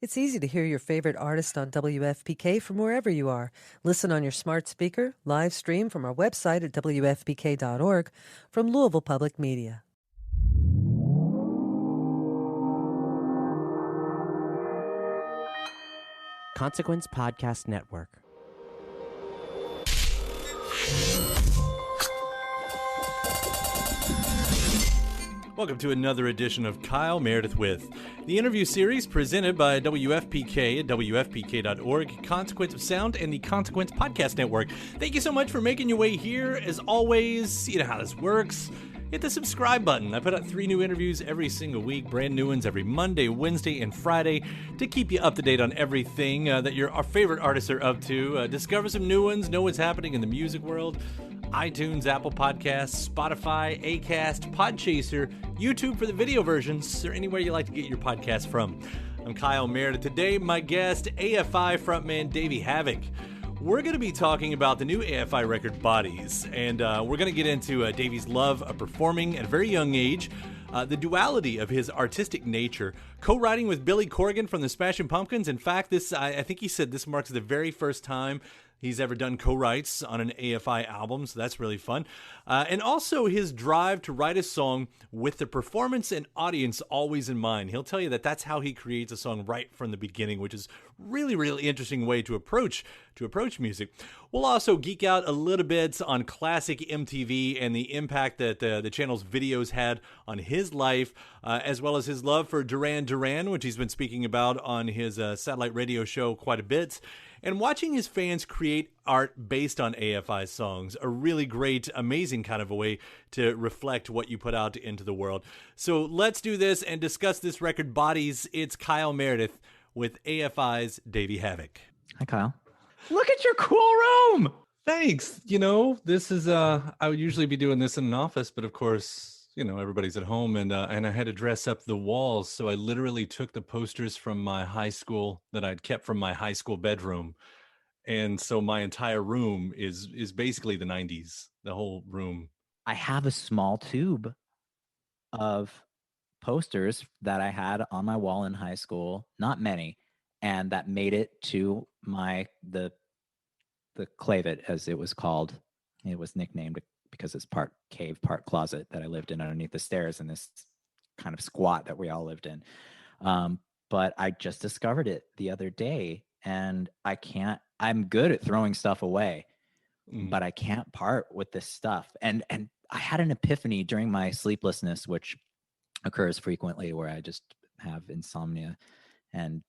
It's easy to hear your favorite artist on WFPK from wherever you are. Listen on your smart speaker, live stream from our website at WFPK.org from Louisville Public Media. Consequence Podcast Network. Welcome to another edition of Kyle Meredith With, the interview series presented by WFPK at WFPK.org, Consequence of Sound, and the Consequence Podcast Network. Thank you so much for making your way here. As always, you know how this works. Hit the subscribe button. I put out 3 new interviews every single week, brand new ones every Monday, Wednesday, and Friday to keep you up to date on everything that our favorite artists are up to. Discover some new ones, know what's happening in the music world. iTunes, Apple Podcasts, Spotify, Acast, Podchaser, YouTube for the video versions, or anywhere you like to get your podcast from. I'm Kyle Meredith. Today, my guest, AFI frontman Davey Havok. We're going to be talking about the new AFI record, Bodies, and we're going to get into Davey's love of performing at a very young age, the duality of his artistic nature, co-writing with Billy Corgan from the Smashing Pumpkins. In fact, I think he said this marks the very first time he's ever done co-writes on an AFI album, so that's really fun. And also his drive to write a song with the performance and audience always in mind. He'll tell you that that's how he creates a song right from the beginning, which is really, really interesting way to approach music. We'll also geek out a little bit on classic MTV and the impact that the channel's videos had on his life, as well as his love for Duran Duran, which he's been speaking about on his satellite radio show quite a bit. And watching his fans create art based on AFI songs, a really great, amazing kind of a way to reflect what you put out into the world. So let's do this and discuss this record, Bodies. It's Kyle Meredith with AFI's Davey Havok. Hi, Kyle. Look at your cool room. Thanks. You know, this is, I would usually be doing this in an office, but of course, you know, everybody's at home, and I had to dress up the walls. So I literally took the posters from my high school that I'd kept from my high school bedroom. And so my entire room is basically the 90s, the whole room. I have a small tube of posters that I had on my wall in high school, not many, and that made it to the closet, as it was called. It was nicknamed because it's part cave, part closet that I lived in underneath the stairs in this kind of squat that we all lived in. But I just discovered it the other day, and I'm good at throwing stuff away, but I can't part with this stuff. And I had an epiphany during my sleeplessness, which occurs frequently, where I just have insomnia and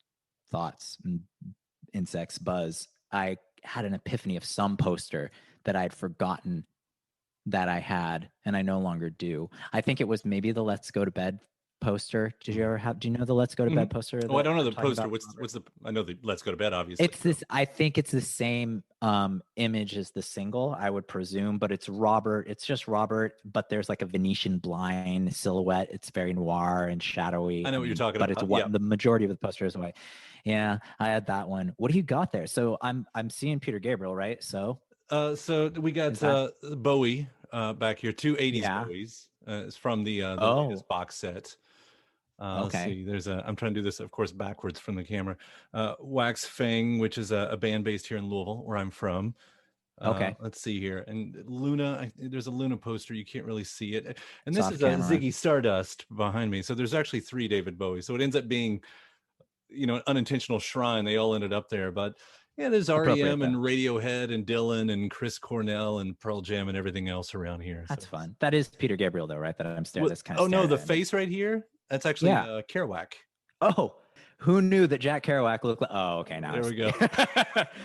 thoughts and insects buzz. I had an epiphany of some poster that I'd forgotten that I had, and I no longer do. I think it was maybe the Let's Go to Bed poster. Do you know the Let's Go to Bed poster? Oh, I don't know the poster. I know the Let's Go to Bed, obviously. It's this, I think it's the same image as the single, I would presume, but it's just Robert, but there's like a Venetian blind silhouette. It's very noir and shadowy. I know what you're talking about. But it's what the majority of the poster is white. Yeah, I had that one. What do you got there? So I'm seeing Peter Gabriel, right? So we got Bowie back here, 2 80s Bowies. It's from the latest box set. Let's see. I'm trying to do this, of course, backwards from the camera. Wax Fang, which is a band based here in Louisville, where I'm from. Let's see here. And Luna, there's a Luna poster. You can't really see it. And this is Ziggy Stardust behind me. So there's actually 3 David Bowie. So it ends up being, you know, an unintentional shrine. They all ended up there. But yeah, there's REM and Radiohead and Dylan and Chris Cornell and Pearl Jam and everything else around here. That's fun. That is Peter Gabriel, though, right? That I'm staring. That's kind of. Oh no, the face right here. That's actually Kerouac. Oh, who knew that Jack Kerouac looked like? Oh, okay, now there we go.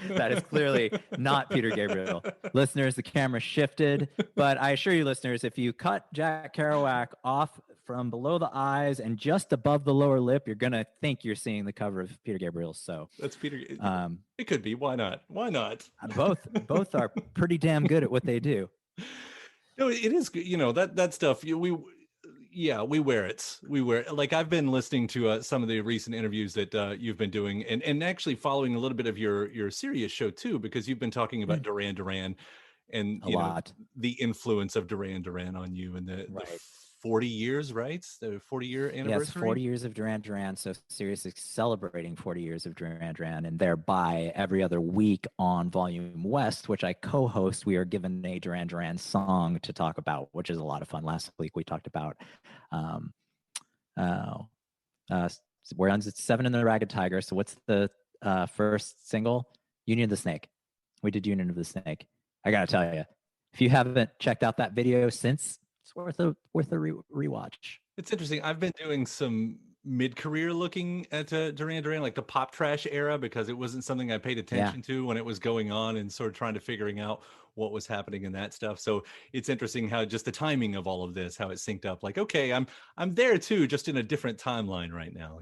That is clearly not Peter Gabriel. Listeners, the camera shifted, but I assure you, listeners, if you cut Jack Kerouac off from below the eyes and just above the lower lip, you're gonna think you're seeing the cover of Peter Gabriel. So that's Peter. It could be. Why not? Why not? Both are pretty damn good at what they do. No, it is. You know, that stuff. We wear it. Like I've been listening to some of the recent interviews that you've been doing, and actually following a little bit of your serious show too, because you've been talking about Duran Duran and the influence of Duran Duran on you, and the 40 years, right? The 40-year Yeah, it's anniversary. 40 years of Duran Duran. So Sirius is celebrating 40 years of Duran Duran, and thereby every other week on Volume West, which I co-host, we are given a Duran Duran song to talk about, which is a lot of fun. Last week we talked about um, uh, we're on 7 in the Ragged Tiger. So what's the first single? Union of the Snake. We did Union of the Snake. I gotta tell you, if you haven't checked out that video since, it's worth a rewatch. It's interesting. I've been doing some mid-career looking at Duran Duran, like the pop trash era, because it wasn't something I paid attention to when it was going on, and sort of trying to figuring out what was happening in that stuff. So it's interesting how just the timing of all of this, how it synced up. Like, okay, I'm there too, just in a different timeline right now.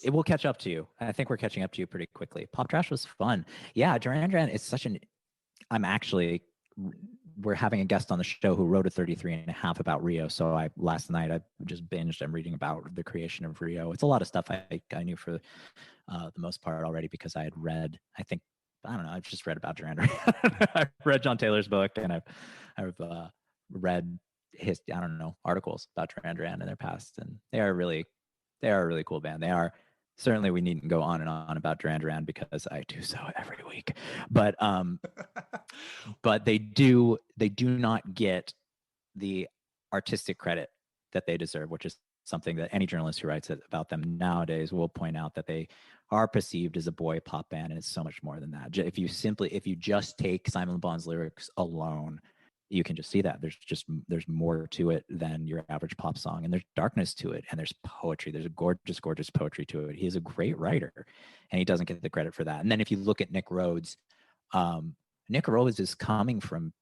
It will catch up to you. I think we're catching up to you pretty quickly. Pop trash was fun. Yeah, Duran Duran is such an. We're having a guest on the show who wrote a 33 and a half about Rio. So last night I just binged. I'm reading about the creation of Rio. It's a lot of stuff I knew for the most part already, because I had read, I've just read about Duran Duran. I've read John Taylor's book, and I've read his, articles about Duran Duran in their past. And they are a really cool band. They are. Certainly, we needn't go on and on about Duran Duran because I do so every week. But they do not get the artistic credit that they deserve, which is something that any journalist who writes about them nowadays will point out, that they are perceived as a boy pop band, and it's so much more than that. If you just take Simon Le Bon's lyrics alone, you can just see that there's more to it than your average pop song, and there's darkness to it, and there's poetry. There's a gorgeous poetry to it. He is a great writer, and he doesn't get the credit for that. And then if you look at Nick Rhodes, Nick Rhodes is coming from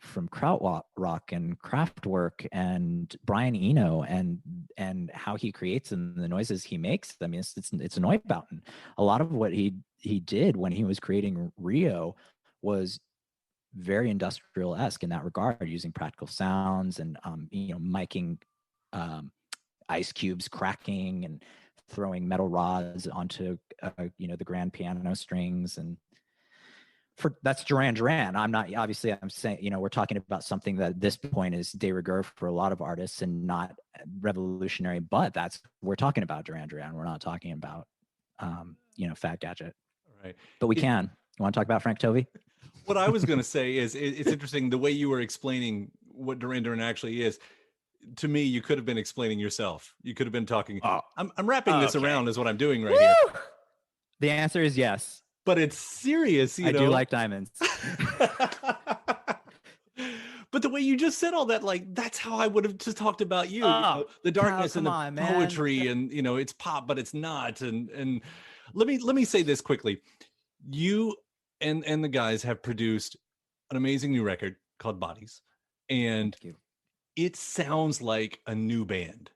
krautrock and Kraftwerk and Brian Eno and how he creates and the noises he makes. I mean, it's Neubauten. A lot of what he did when he was creating Rio was very industrial-esque in that regard, using practical sounds and miking ice cubes cracking and throwing metal rods onto the grand piano strings. And that's Duran Duran. I'm saying, we're talking about something that at this point is de rigueur for a lot of artists and not revolutionary, but we're talking about Duran Duran. We're not talking about Fat Gadget. Right. But we can. You want to talk about Frank Tovey? What I was going to say is it's interesting the way you were explaining what Duran Duran actually is. To me, you could have been explaining yourself. You could have been talking. I'm wrapping this around is what I'm doing right here. The answer is yes. But it's serious. I do like diamonds. But the way you just said all that, like, that's how I would have just talked about you. The darkness and the poetry, and it's pop, but it's not. And let me say this quickly. You and the guys have produced an amazing new record called Bodies, and it sounds like a new band.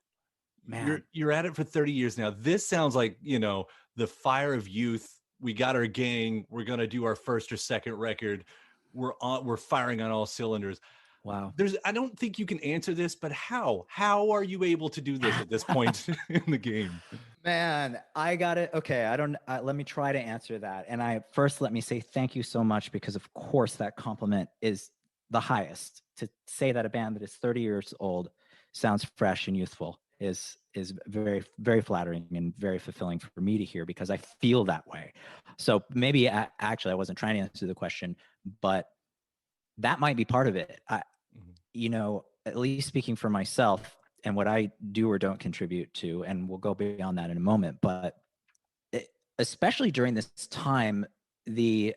Man, you're at it for 30 years now. This sounds like the fire of youth. We got our gang. We're gonna do our first or second record. We're firing on all cylinders. Wow. I don't think you can answer this, but how are you able to do this at this point in the game? Man, I got it. Okay, let me try to answer that. And let me say thank you so much, because of course that compliment is the highest. To say that a band that is 30 years old sounds fresh and youthful is very, very flattering and very fulfilling for me to hear, because I feel that way. So maybe actually I wasn't trying to answer the question, but that might be part of it. At least speaking for myself and what I do or don't contribute to, and we'll go beyond that in a moment, but especially during this time, the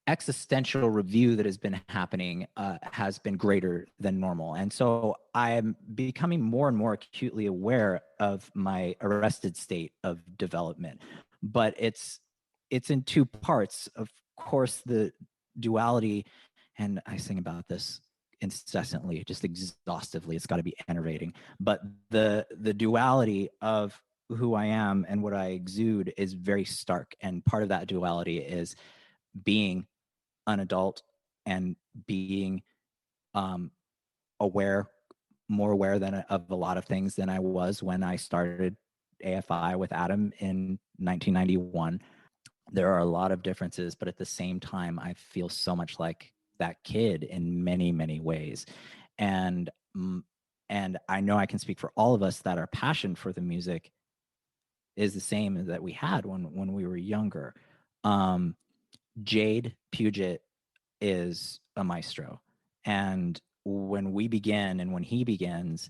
existential review that has been happening has been greater than normal. And so I am becoming more and more acutely aware of my arrested state of development. But it's in two parts. Of course, the duality, and I sing about this incessantly, just exhaustively. It's got to be enervating. But the duality of who I am and what I exude is very stark. And part of that duality is being an adult and being more aware of a lot of things than I was when I started AFI with Adam in 1991. There are a lot of differences, but at the same time, I feel so much like that kid in many, many ways. And and I know I can speak for all of us that our passion for the music is the same that we had when we were younger. Jade Puget is a maestro, and when we begin and when he begins,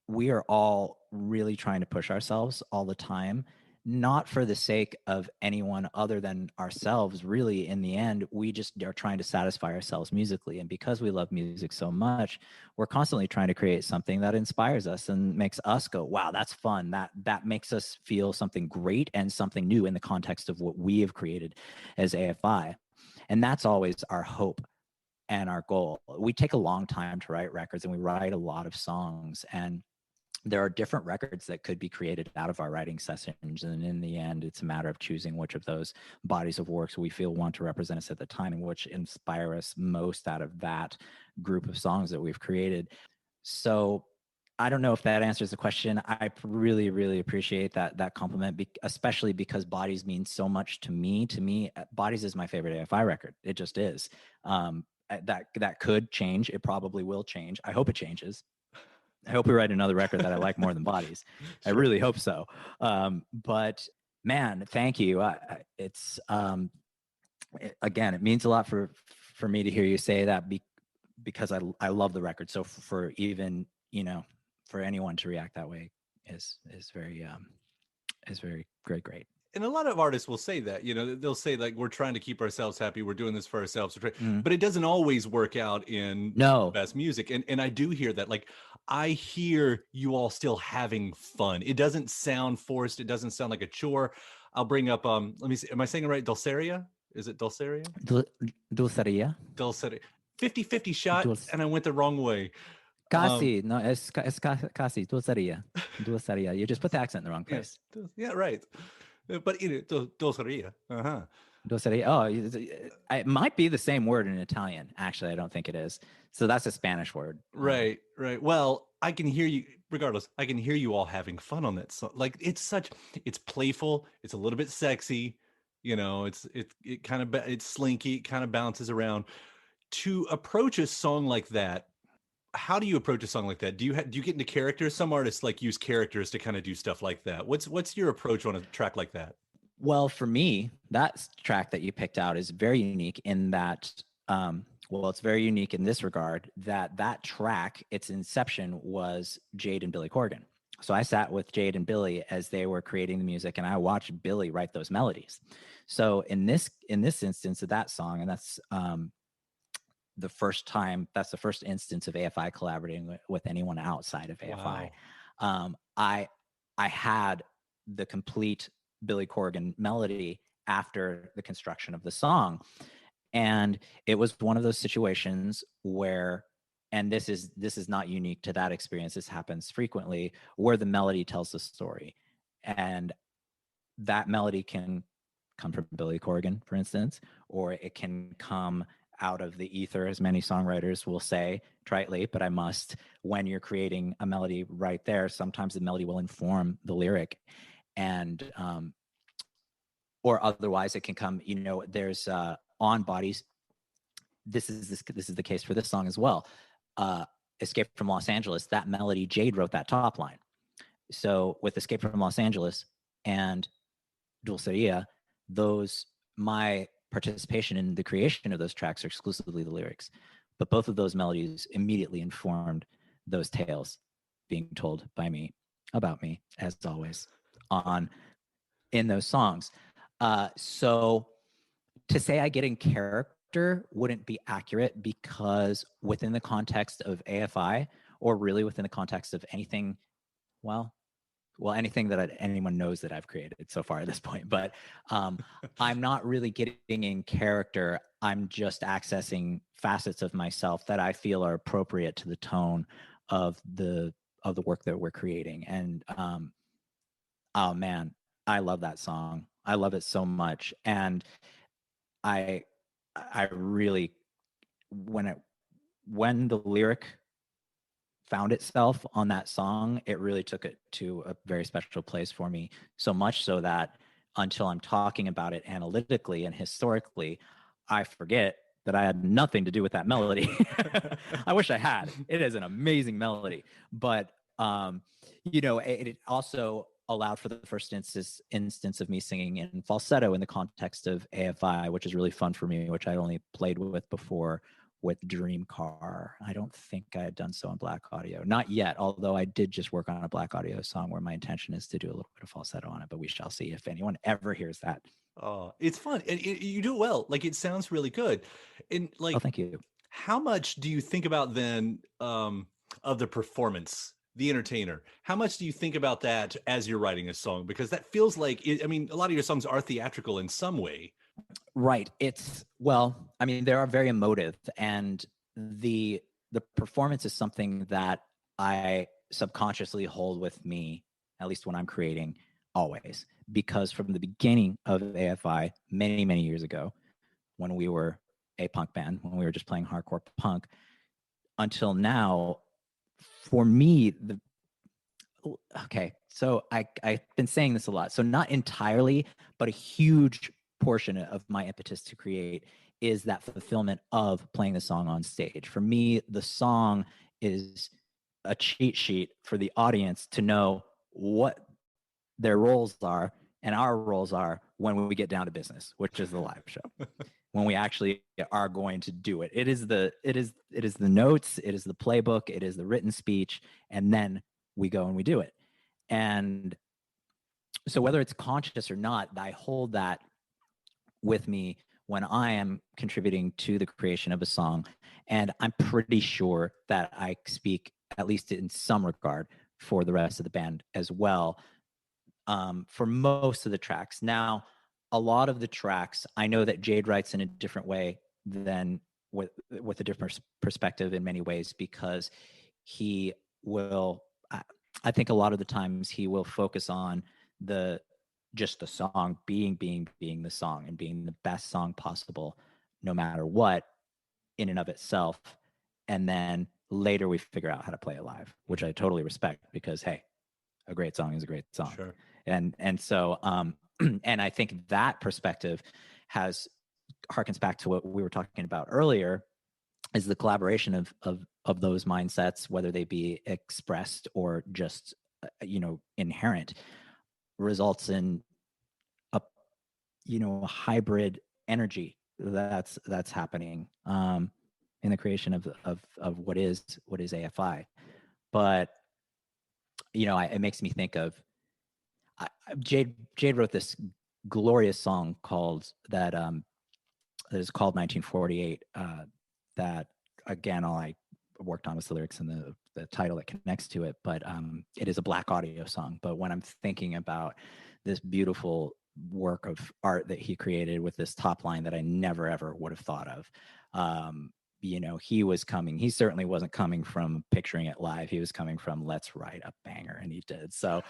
we are all really trying to push ourselves all the time, not for the sake of anyone other than ourselves. Really, in the end, we just are trying to satisfy ourselves musically. And because we love music so much, we're constantly trying to create something that inspires us and makes us go, wow, that's fun. That makes us feel something great and something new in the context of what we have created as AFI. And that's always our hope and our goal. We take a long time to write records, and we write a lot of songs, and there are different records that could be created out of our writing sessions. And in the end, it's a matter of choosing which of those bodies of works we feel want to represent us at the time and which inspire us most out of that group of songs that we've created. So I don't know if that answers the question. I really, really appreciate that compliment, especially because Bodies means so much to me. To me, Bodies is my favorite AFI record. It just is. That could change. It probably will change. I hope it changes. I hope we write another record that I like more than Bodies. Sure. I really hope so. But man, thank you. It's again, it means a lot for me to hear you say that because I love the record. So for even, for anyone to react that way is very great. And a lot of artists will say that, they'll say like, we're trying to keep ourselves happy. We're doing this for ourselves. But it doesn't always work out in the best music. And I do hear that. Like, I hear you all still having fun. It doesn't sound forced. It doesn't sound like a chore. I'll bring up, let me see. Am I saying it right? Dulceria? Is it Dulceria? Dulceria. Dulceria. 50-50 shot, and I went the wrong way. Casi, no, es casi, Dulceria. Dulceria. You just put the accent in the wrong place. Yeah, right. But Dulceria. Uh-huh. Dulceria. Oh, it might be the same word in Italian. Actually, I don't think it is. So that's a Spanish word. Right. Well, I can hear you, regardless, I can hear you all having fun on that song. Like, it's playful. It's a little bit sexy. It kind of, it's slinky. It kind of bounces around. To approach a song like that, how do you approach a song like that? Do you get into characters? Some artists like use characters to kind of do stuff like that. What's your approach on a track like that? Well, for me, that track that you picked out is very unique in that, it's very unique in this regard that track, its inception was Jade and Billy Corgan. So I sat with Jade and Billy as they were creating the music, and I watched Billy write those melodies. So in this instance of that song, and that's the first instance of AFI collaborating with anyone outside of AFI. Wow. I had the complete Billy Corgan melody after the construction of the song. And it was one of those situations where, and this is not unique to that experience, this happens frequently, where the melody tells the story. And that melody can come from Billy Corgan, for instance, or it can come out of the ether, as many songwriters will say, tritely, but I must. When you're creating a melody right there, sometimes the melody will inform the lyric, and or otherwise it can come. There's on Bodies. This is the case for this song as well. Escape from Los Angeles. That melody, Jade wrote that top line. So with Escape from Los Angeles and Dulceria, my participation in the creation of those tracks are exclusively the lyrics, but both of those melodies immediately informed those tales being told by me about me, as always, in those songs. So to say I get in character wouldn't be accurate, because within the context of AFI, or really within the context of anything, anything that anyone knows that I've created so far at this point. But I'm not really getting in character. I'm just accessing facets of myself that I feel are appropriate to the tone of the work that we're creating. And oh man, I love that song. I love it so much. And I really, when the lyric found itself on that song, it really took it to a very special place for me. So much so that until I'm talking about it analytically and historically, I forget that I had nothing to do with that melody. I wish I had. It is an amazing melody, but it also allowed for the first instance of me singing in falsetto in the context of AFI, which is really fun for me, which I only played with before with Dream Car. I don't think I had done so on Black Audio. Not yet, although I did just work on a Black Audio song where my intention is to do a little bit of falsetto on it, but we shall see if anyone ever hears that. Oh, it's fun. And you do it well. Like, it sounds really good. And like, oh, thank you. How much do you think about then of the performance, the entertainer? How much do you think about that as you're writing a song? Because that feels like, a lot of your songs are theatrical in some way. Right. They are very emotive, and the performance is something that I subconsciously hold with me, at least when I'm creating, always. Because from the beginning of AFI, many, many years ago, when we were a punk band, when we were just playing hardcore punk, until now, for me, so I've been saying this a lot. So not entirely, but a huge portion of my impetus to create is that fulfillment of playing the song on stage. For me, the song is a cheat sheet for the audience to know what their roles are and our roles are when we get down to business, which is the live show. When we actually are going to do it. It is the notes, it is the playbook, it is the written speech, and then we go and we do it. And so whether it's conscious or not, I hold that with me when I am contributing to the creation of a song. And I'm pretty sure that I speak, at least in some regard, for the rest of the band as well, for most of the tracks. Now, a lot of the tracks, I know that Jade writes in a different way than with a different perspective in many ways, because he will, I think a lot of the times he will focus on just the song being the song and being the best song possible, no matter what, in and of itself. And then later we figure out how to play it live, which I totally respect, because hey, a great song is a great song. Sure. And so, and I think that perspective harkens back to what we were talking about earlier, is the collaboration of those mindsets, whether they be expressed or just, inherent, results in a hybrid energy that's happening in the creation of what is AFI. But it makes me think of Jade wrote this glorious song that is called 1948. That again, all I worked on was the lyrics and the title that connects to it. But it is a Black Audio song. But when I'm thinking about this beautiful work of art that he created with this top line that I never ever would have thought of, he certainly wasn't coming from picturing it live. He was coming from, let's write a banger, and he did. So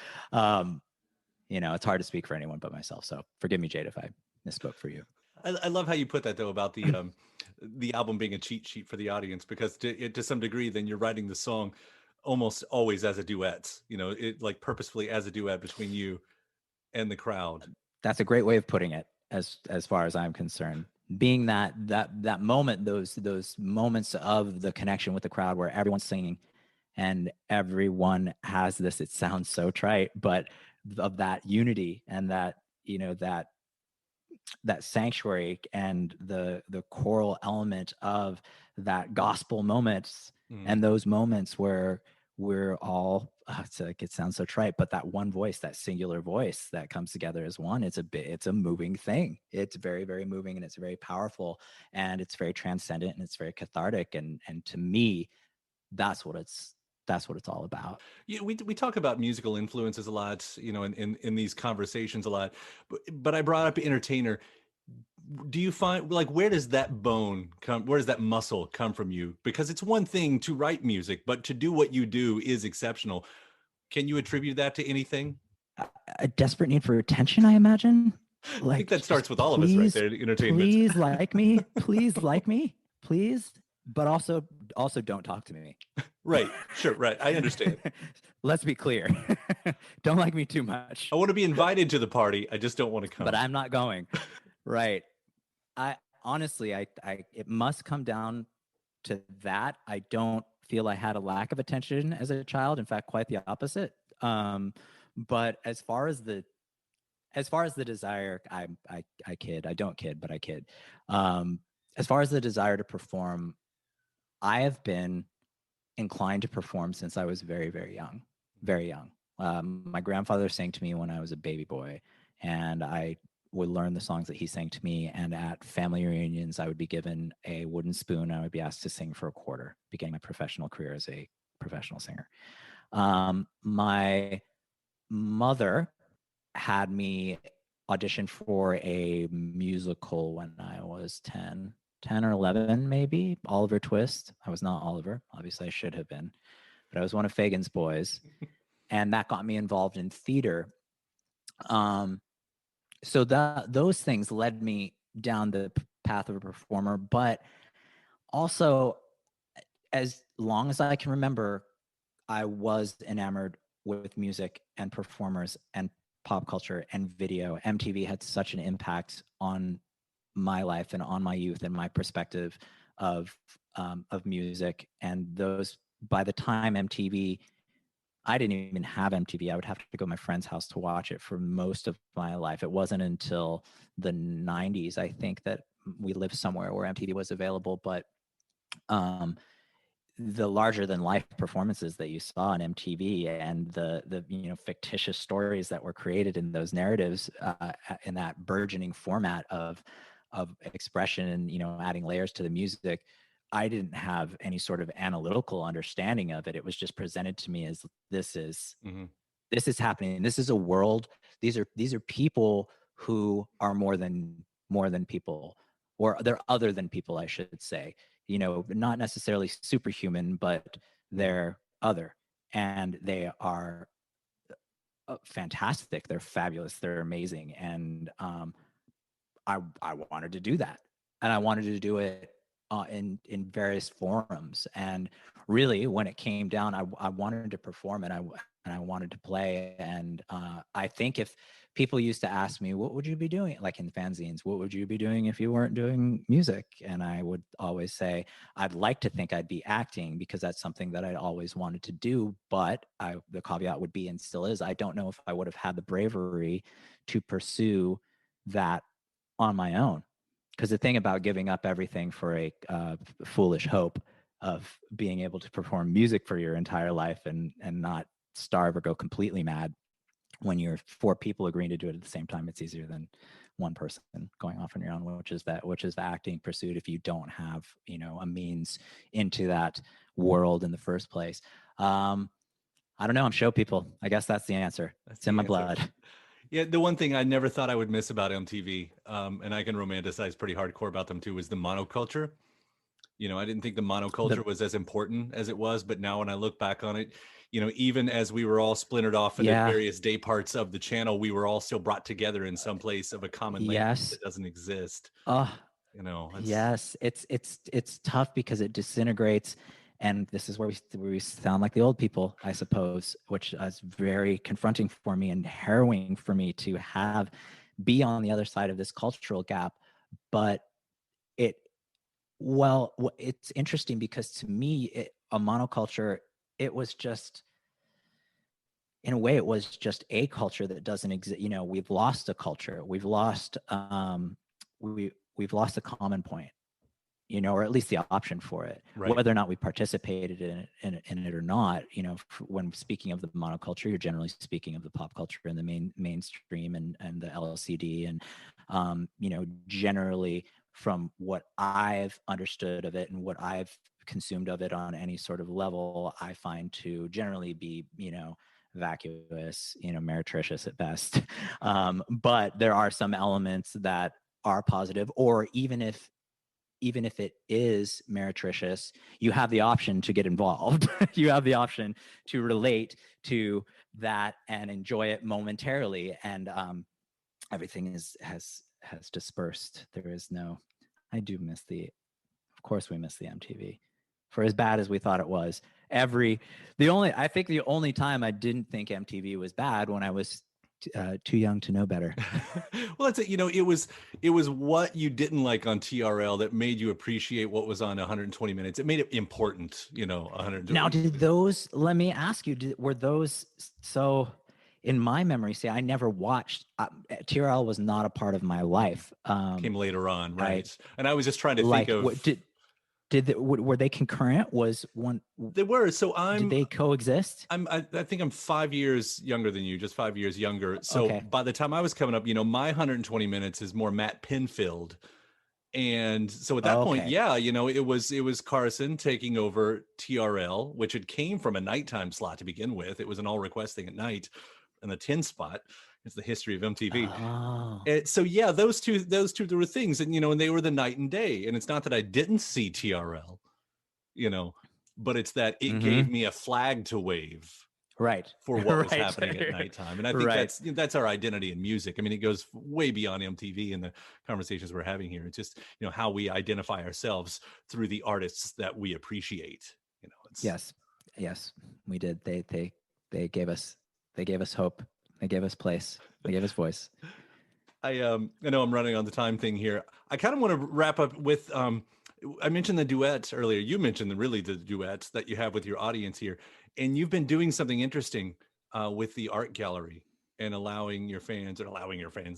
it's hard to speak for anyone but myself. So forgive me, Jade, if I misspoke for you. I love how you put that, though, about the album being a cheat sheet for the audience, because to some degree, then you're writing the song almost always as a duet, it like purposefully as a duet between you and the crowd. That's a great way of putting it, as far as I'm concerned. Being that moment, those moments of the connection with the crowd where everyone's singing and everyone has this, it sounds so trite, but of that unity and that sanctuary and the choral element of that gospel moments, and those moments where we're all, it sounds so trite, but that one voice, that singular voice that comes together as one, it's a moving thing. It's very, very moving, and it's very powerful, and it's very transcendent, and it's very cathartic. And to me, that's what it's all about. Yeah, we talk about musical influences a lot, in these conversations a lot, but I brought up entertainer. Do you find, like, where does that bone come? Where does that muscle come from you? Because it's one thing to write music, but to do what you do is exceptional. Can you attribute that to anything? A desperate need for attention, I imagine. Like, I think that starts with all of us right there. Entertainment. Please like me. Please like me. Please. But also don't talk to me. Right. Sure. Right. I understand. Let's be clear. Don't like me too much. I want to be invited to the party. I just don't want to come. But I'm not going. Right. honestly, it must come down to that. I don't feel I had a lack of attention as a child. In fact, quite the opposite. But as far as the desire, I kid. I don't kid, but I kid. As far as the desire to perform, I have been inclined to perform since I was very, very young. Very young. My grandfather sang to me when I was a baby boy, and I would learn the songs that he sang to me. And at family reunions, I would be given a wooden spoon. I would be asked to sing for a quarter, beginning my professional career as a professional singer. My mother had me audition for a musical when I was 10 or 11, maybe. Oliver Twist. I was not Oliver. Obviously, I should have been, but I was one of Fagin's boys. And that got me involved in theater. So those things led me down the path of a performer. But also, as long as I can remember, I was enamored with music and performers and pop culture and video. MTV had such an impact on my life and on my youth and my perspective of music. And those, by the time MTV, I didn't even have MTV. I would have to go to my friend's house to watch it for most of my life. It wasn't until the 90s, I think, that we lived somewhere where MTV was available. But the larger than life performances that you saw on MTV and the fictitious stories that were created in those narratives, in that burgeoning format of expression and adding layers to the music, I didn't have any sort of analytical understanding of it. It was just presented to me as this is happening. This is a world. These are people who are more than people, or they're other than people, I should say. Not necessarily superhuman, but they're other, and they are fantastic. They're fabulous. They're amazing. And I wanted to do that, and I wanted to do it in various forums. And really, when it came down, I wanted to perform, and I wanted to play. And I think if people used to ask me, what would you be doing? Like in fanzines, what would you be doing if you weren't doing music? And I would always say, I'd like to think I'd be acting, because that's something that I'd always wanted to do. But the caveat would be, and still is, I don't know if I would have had the bravery to pursue that on my own. Because the thing about giving up everything for a foolish hope of being able to perform music for your entire life and not starve or go completely mad, when you're 4 people agreeing to do it at the same time, it's easier than one person going off on your own, which is the acting pursuit, if you don't have a means into that world in the first place. I don't know. I'm show people. I guess that's the answer. It's in my blood. Yeah, the one thing I never thought I would miss about MTV, and I can romanticize pretty hardcore about them too, was the monoculture. I didn't think the monoculture was as important as it was, but now when I look back on it, even as we were all splintered off into various day parts of the channel, we were all still brought together in some place of a common language that doesn't exist. Yes, it's tough because it disintegrates. And this is where we sound like the old people, I suppose, which is very confronting for me and harrowing for me to be on the other side of this cultural gap. But it's interesting because to me, a monoculture, it was just, in a way, it was just a culture that doesn't exist. We've lost a culture. We've lost we've lost a common point, or at least the option for it. Right. Whether or not we participated in it or not, when speaking of the monoculture, you're generally speaking of the pop culture and the mainstream and the LCD, and generally from what I've understood of it and what I've consumed of it on any sort of level, I find to generally be, vacuous, meretricious at best. But there are some elements that are positive, or even if it is meretricious, you have the option to get involved. You have the option to relate to that and enjoy it momentarily. And everything has dispersed. There is no, I do miss of course we miss the MTV. For as bad as we thought it was, I think the only time I didn't think MTV was bad, when I was too young to know better. Well, that's it. It was what you didn't like on TRL that made you appreciate what was on 120 minutes. It made it important, 120. Now, did those? Let me ask you: were those so? In my memory, see, I never watched. TRL was not a part of my life. Came later on, right? And I was just trying to think of what were they concurrent? Was one? They were. So did they coexist? I think I'm 5 years younger than you, just 5 years younger. So Okay. by the time I was coming up, my 120 minutes is more Matt Pinfield. And so at that point, yeah, it was Carson taking over TRL, which had came from a nighttime slot to begin with. It was an all request thing at night, and the 10 spot. It's the history of MTV. Oh. And so yeah, those two there were things, and and they were the night and day. And it's not that I didn't see TRL, but it's that it gave me a flag to wave. Right. For what was happening at nighttime. And I think that's our identity in music. I mean, it goes way beyond MTV and the conversations we're having here. It's just, how we identify ourselves through the artists that we appreciate. Yes, we did. They gave us hope. They gave us place. They gave us voice. I know I'm running on the time thing here. I kind of want to wrap up with, I mentioned the duets earlier. You mentioned the duets that you have with your audience here. And you've been doing something interesting with the art gallery and allowing your fans, they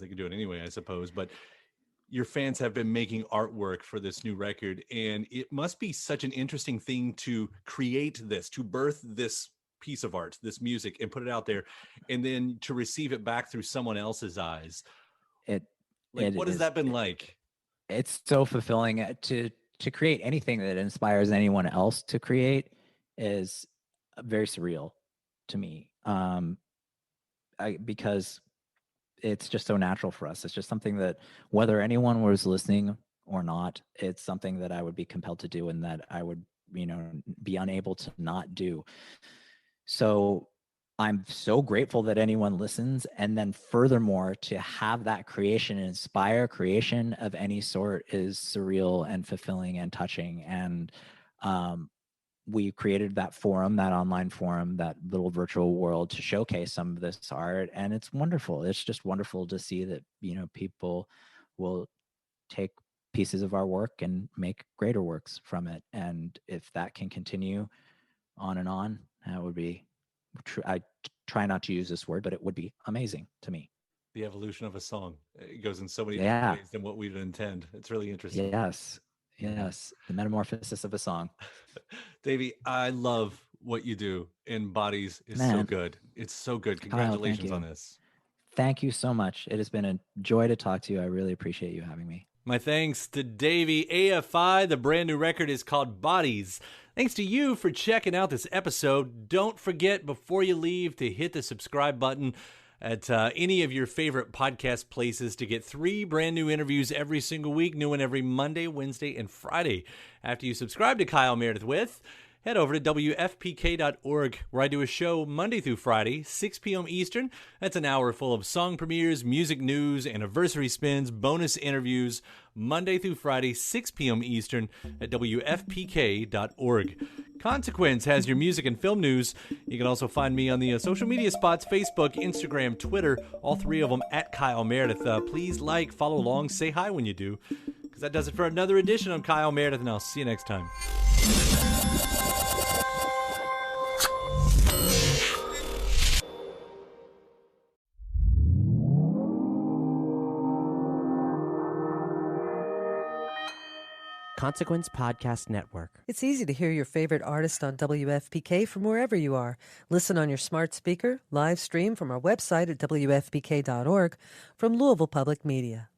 can do it anyway, I suppose, but your fans have been making artwork for this new record. And it must be such an interesting thing to create this, to birth this piece of art, this music, and put it out there, and then to receive it back through someone else's eyes. What has that been like? It's so fulfilling to create anything that inspires anyone else to create is very surreal to me, because it's just so natural for us. It's just something that whether anyone was listening or not, it's something that I would be compelled to do and that I would, be unable to not do. So I'm so grateful that anyone listens. And then furthermore, to have that creation inspire creation of any sort is surreal and fulfilling and touching. And, we created that forum, that online forum, that little virtual world to showcase some of this art. And it's wonderful. It's just wonderful to see that, people will take pieces of our work and make greater works from it. And if that can continue on and on, that would be, I try not to use this word, but it would be amazing to me. The evolution of a song. It goes in so many different ways than what we would intend. It's really interesting. Yes, the metamorphosis of a song. Davey, I love what you do in Bodies is so good. It's so good. Congratulations on this. Thank you so much. It has been a joy to talk to you. I really appreciate you having me. My thanks to Davey. AFI, the brand new record is called Bodies. Thanks to you for checking out this episode. Don't forget before you leave to hit the subscribe button at any of your favorite podcast places to get 3 brand new interviews every single week, new one every Monday, Wednesday, and Friday. After you subscribe to Kyle Meredith With, head over to WFPK.org, where I do a show Monday through Friday, 6 p.m. Eastern. That's an hour full of song premieres, music news, anniversary spins, bonus interviews, Monday through Friday, 6 p.m. Eastern at WFPK.org. Consequence has your music and film news. You can also find me on the social media spots, Facebook, Instagram, Twitter, all 3 of them at Kyle Meredith. Please follow along, say hi when you do, because that does it for another edition of Kyle Meredith, and I'll see you next time. Consequence Podcast Network. It's easy to hear your favorite artist on WFPK from wherever you are. Listen on your smart speaker, live stream from our website at WFPK.org, from Louisville Public Media.